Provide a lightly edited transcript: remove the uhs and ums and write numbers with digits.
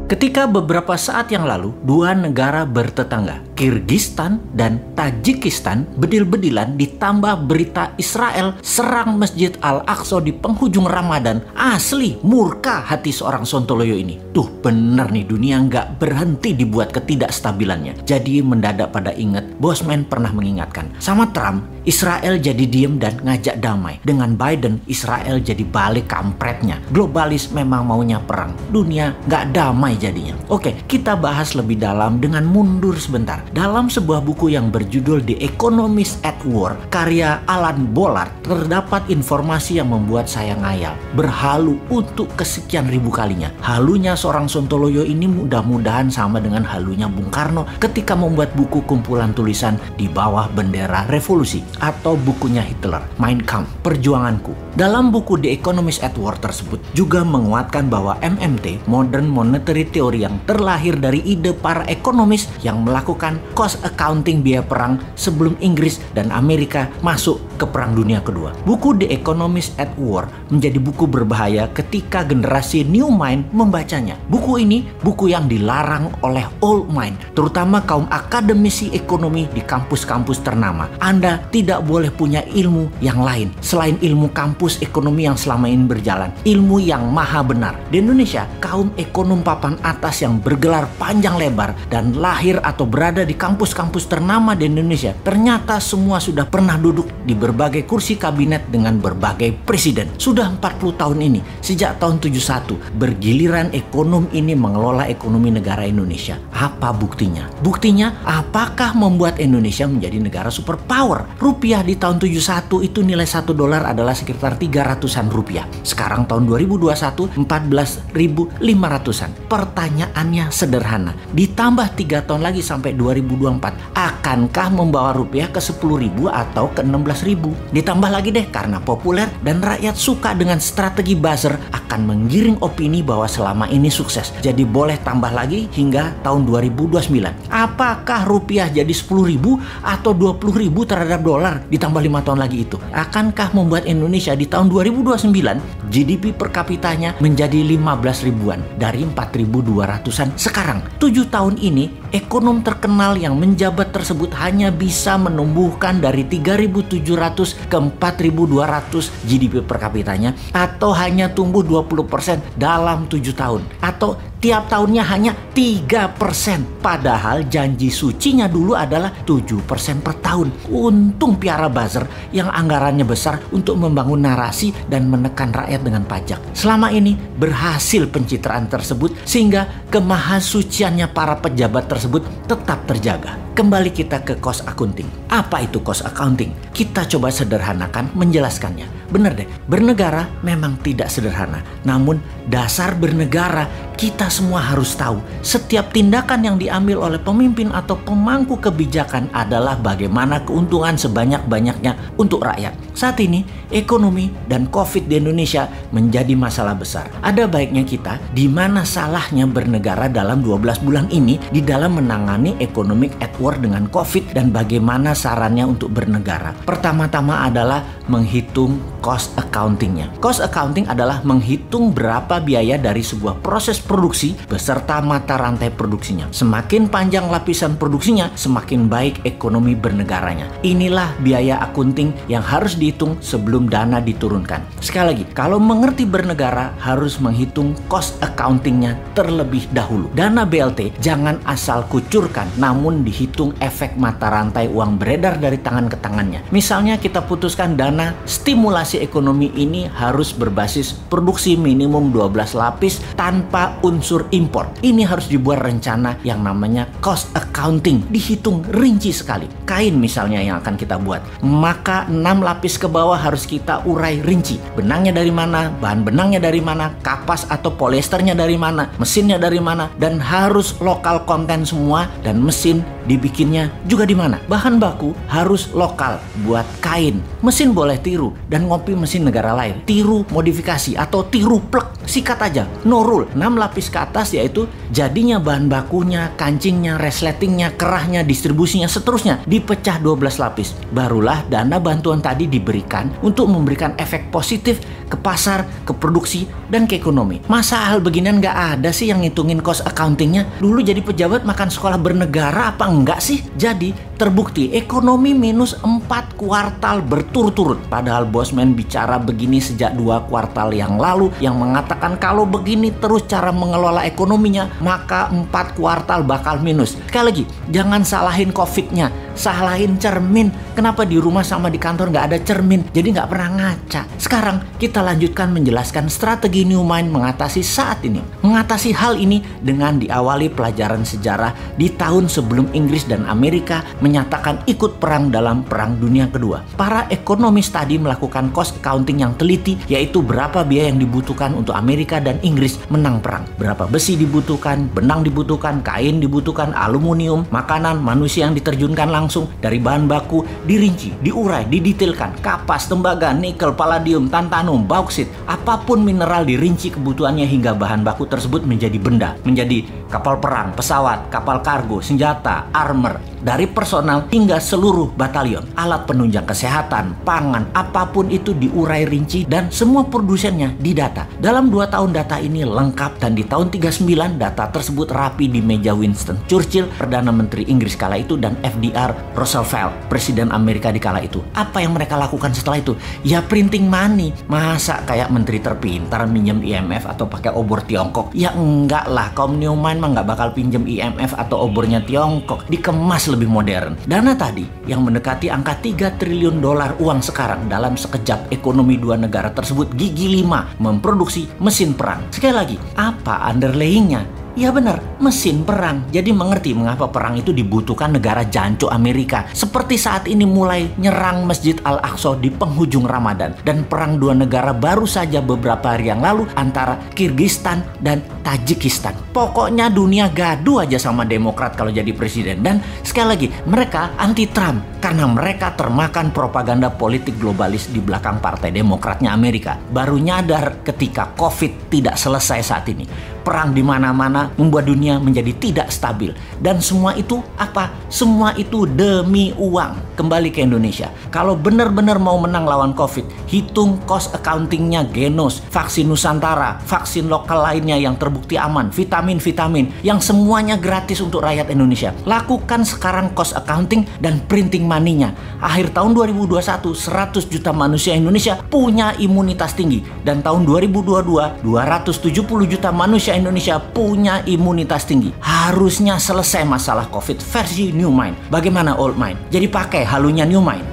Ketika beberapa saat yang lalu, dua negara bertetangga, Kirgistan dan Tajikistan, bedil-bedilan ditambah berita Israel serang Masjid Al-Aqsa di penghujung Ramadan, asli murka hati seorang Sontoloyo ini. Tuh bener nih, dunia nggak berhenti dibuat ketidakstabilannya. Jadi mendadak pada ingat, Bosman pernah mengingatkan, sama Trump, Israel jadi diem dan ngajak damai. Dengan Biden, Israel jadi balik kampretnya. Globalis memang maunya perang, dunia nggak damai jadinya. Oke, kita bahas lebih dalam dengan mundur sebentar. Dalam sebuah buku yang berjudul The Economist at War, karya Alan Bollard, terdapat informasi yang membuat saya ngayal. Berhalu untuk kesekian ribu kalinya. Halunya seorang Sontoloyo ini mudah-mudahan sama dengan halunya Bung Karno ketika membuat buku kumpulan tulisan di bawah bendera revolusi atau bukunya Hitler, Mein Kampf, Perjuanganku. Dalam buku The Economist at War tersebut juga menguatkan bahwa MMT, Modern Monetary Theory, yang terlahir dari ide para ekonomis yang melakukan cost accounting biaya perang sebelum Inggris dan Amerika masuk ke Perang Dunia Kedua. Buku The Economist at War menjadi buku berbahaya ketika generasi New Mind membacanya. Buku ini buku yang dilarang oleh Old Mind, terutama kaum akademisi ekonomi di kampus-kampus ternama. Anda tidak boleh punya ilmu yang lain selain ilmu kampus ekonomi yang selama ini berjalan, ilmu yang maha benar. Di Indonesia, kaum ekonom papan atas yang bergelar panjang lebar dan lahir atau berada di kampus-kampus ternama di Indonesia ternyata semua sudah pernah duduk di berbagai kursi kabinet dengan berbagai presiden. Sudah 40 tahun ini, sejak tahun 71, bergiliran ekonom ini mengelola ekonomi negara Indonesia. Apa buktinya? Buktinya, apakah membuat Indonesia menjadi negara superpower? Rupiah di tahun 71 itu nilai 1 dolar adalah sekitar 300-an rupiah. Sekarang tahun 2021, 14.500-an. Pertanyaannya sederhana, ditambah 3 tahun lagi sampai 2024, akankah membawa rupiah ke 10.000 atau ke 16.000? Ditambah lagi deh, karena populer dan rakyat suka dengan strategi buzzer, akan menggiring opini bahwa selama ini sukses. Jadi boleh tambah lagi hingga tahun 2029. Apakah rupiah jadi 10.000 atau 20.000 terhadap dolar ditambah 5 tahun lagi itu? Akankah membuat Indonesia di tahun 2029 GDP per kapitanya menjadi 15 ribuan dari 4.200-an sekarang? 7 tahun ini, ekonom terkenal yang menjabat tersebut hanya bisa menumbuhkan dari 3.700 ke 4.200 GDP per kapitanya, atau hanya tumbuh 20% dalam 7 tahun, atau tiap tahunnya hanya 3%. Padahal janji sucinya dulu adalah 7% per tahun. Untung piara buzzer yang anggarannya besar untuk membangun narasi dan menekan rakyat dengan pajak. Selama ini berhasil pencitraan tersebut sehingga kemahasuciannya para pejabat tersebut tetap terjaga. Kembali kita ke cost accounting. Apa itu cost accounting? Kita coba sederhanakan menjelaskannya. Bener deh, bernegara memang tidak sederhana. Namun dasar bernegara kita semua harus tahu. Setiap tindakan yang diambil oleh pemimpin atau pemangku kebijakan adalah bagaimana keuntungan sebanyak-banyaknya untuk rakyat. Saat ini ekonomi dan COVID di Indonesia menjadi masalah besar. Ada baiknya kita di mana salahnya bernegara dalam 12 bulan ini di dalam menangani economic at war dengan COVID dan bagaimana sarannya untuk bernegara. Pertama-tama adalah menghitung cost accountingnya. Cost accounting adalah menghitung berapa biaya dari sebuah proses produksi beserta mata rantai produksinya. Semakin panjang lapisan produksinya, semakin baik ekonomi bernegaranya. Inilah biaya akunting yang harus dihitung sebelum dana diturunkan. Sekali lagi, kalau mengerti bernegara harus menghitung cost accountingnya terlebih dahulu. Dana BLT jangan asal kucurkan, namun dihitung efek mata rantai uang beredar dari tangan ke tangannya. Misalnya kita putuskan dana stimulasi ekonomi ini harus berbasis produksi minimum 12 lapis tanpa unsur impor. Ini harus dibuat rencana yang namanya cost accounting, dihitung rinci sekali. Kain misalnya yang akan kita buat, maka 6 lapis ke bawah harus kita urai rinci. Benangnya dari mana, bahan benangnya dari mana, kapas atau polyesternya dari mana, mesinnya dari mana, dan harus lokal konten semua, dan mesin Dibikinnya juga di mana? Bahan baku harus lokal buat kain. Mesin boleh tiru dan ngopi mesin negara lain. Tiru modifikasi atau tiru plek. Sikat aja, no rule. 6 lapis ke atas yaitu jadinya bahan bakunya, kancingnya, resletingnya, kerahnya, distribusinya, seterusnya dipecah 12 lapis. Barulah dana bantuan tadi diberikan untuk memberikan efek positif ke pasar, ke produksi, dan ke ekonomi. Masa hal beginian nggak ada sih yang ngitungin cost accountingnya? Dulu jadi pejabat makan sekolah bernegara apa enggak sih? Jadi terbukti ekonomi minus 4 kuartal berturut-turut. Padahal Bosman bicara begini sejak 2 kuartal yang lalu yang mengatakan kalau begini terus cara mengelola ekonominya maka 4 kuartal bakal minus. Sekali lagi, jangan salahin COVID-nya, salahin cermin. Kenapa di rumah sama di kantor nggak ada cermin? Jadi nggak pernah ngaca. Sekarang kita lanjutkan menjelaskan strategi Newmind mengatasi saat ini. Mengatasi hal ini dengan diawali pelajaran sejarah di tahun sebelum Inggris dan Amerika menyatakan ikut perang dalam Perang Dunia Kedua. Para ekonomis tadi melakukan cost accounting yang teliti, yaitu berapa biaya yang dibutuhkan untuk Amerika dan Inggris menang perang. Berapa besi dibutuhkan, benang dibutuhkan, kain dibutuhkan, aluminium, makanan, manusia yang diterjunkan langsung dari bahan baku, dirinci, diurai, didetailkan, kapas, tembaga, nikel, palladium, tantalum, bauksit, apapun mineral dirinci kebutuhannya hingga bahan baku tersebut menjadi benda, menjadi kapal perang, pesawat, kapal kargo, senjata, armor, dari personal hingga seluruh batalion, alat penunjang kesehatan, pangan, apapun itu diurai rinci dan semua produsennya didata. Dalam 2 tahun data ini lengkap dan di tahun 39 data tersebut rapi di meja Winston Churchill, Perdana Menteri Inggris kala itu, dan FDR Roosevelt, Presiden Amerika di kala itu. Apa yang mereka lakukan setelah itu? Ya printing money. Masa kayak menteri terpintar minjem IMF atau pakai obor Tiongkok? Ya enggak lah, kaum Newmind mah nggak bakal pinjem IMF atau obornya Tiongkok. Dikemas lebih modern. Dana tadi yang mendekati angka 3 triliun dolar uang sekarang dalam sekejap ekonomi 2 negara tersebut gigi 5 memproduksi mesin perang. Sekali lagi, apa underlayingnya? Ya benar, mesin perang. Jadi mengerti mengapa perang itu dibutuhkan negara jancuk Amerika. Seperti saat ini mulai nyerang Masjid Al-Aqsa di penghujung Ramadan. Dan perang 2 negara baru saja beberapa hari yang lalu antara Kirgistan dan Tajikistan. Pokoknya dunia gaduh aja sama Demokrat kalau jadi presiden. Dan sekali lagi, mereka anti-Trump karena mereka termakan propaganda politik globalis di belakang Partai Demokratnya Amerika. Baru nyadar ketika COVID tidak selesai saat ini. Perang di mana-mana membuat dunia menjadi tidak stabil. Dan semua itu apa? Semua itu demi uang. Kembali ke Indonesia. Kalau benar-benar mau menang lawan COVID, hitung cost accountingnya Genos, vaksin Nusantara, vaksin lokal lainnya yang terbukti aman, vitamin-vitamin, yang semuanya gratis untuk rakyat Indonesia. Lakukan sekarang cost accounting dan printing money-nya. Akhir tahun 2021, 100 juta manusia Indonesia punya imunitas tinggi. Dan tahun 2022, 270 juta manusia Indonesia punya imunitas tinggi. Harusnya selesai masalah COVID versi Newmind. Bagaimana Old Mind? Jadi pakai halunya Newmind.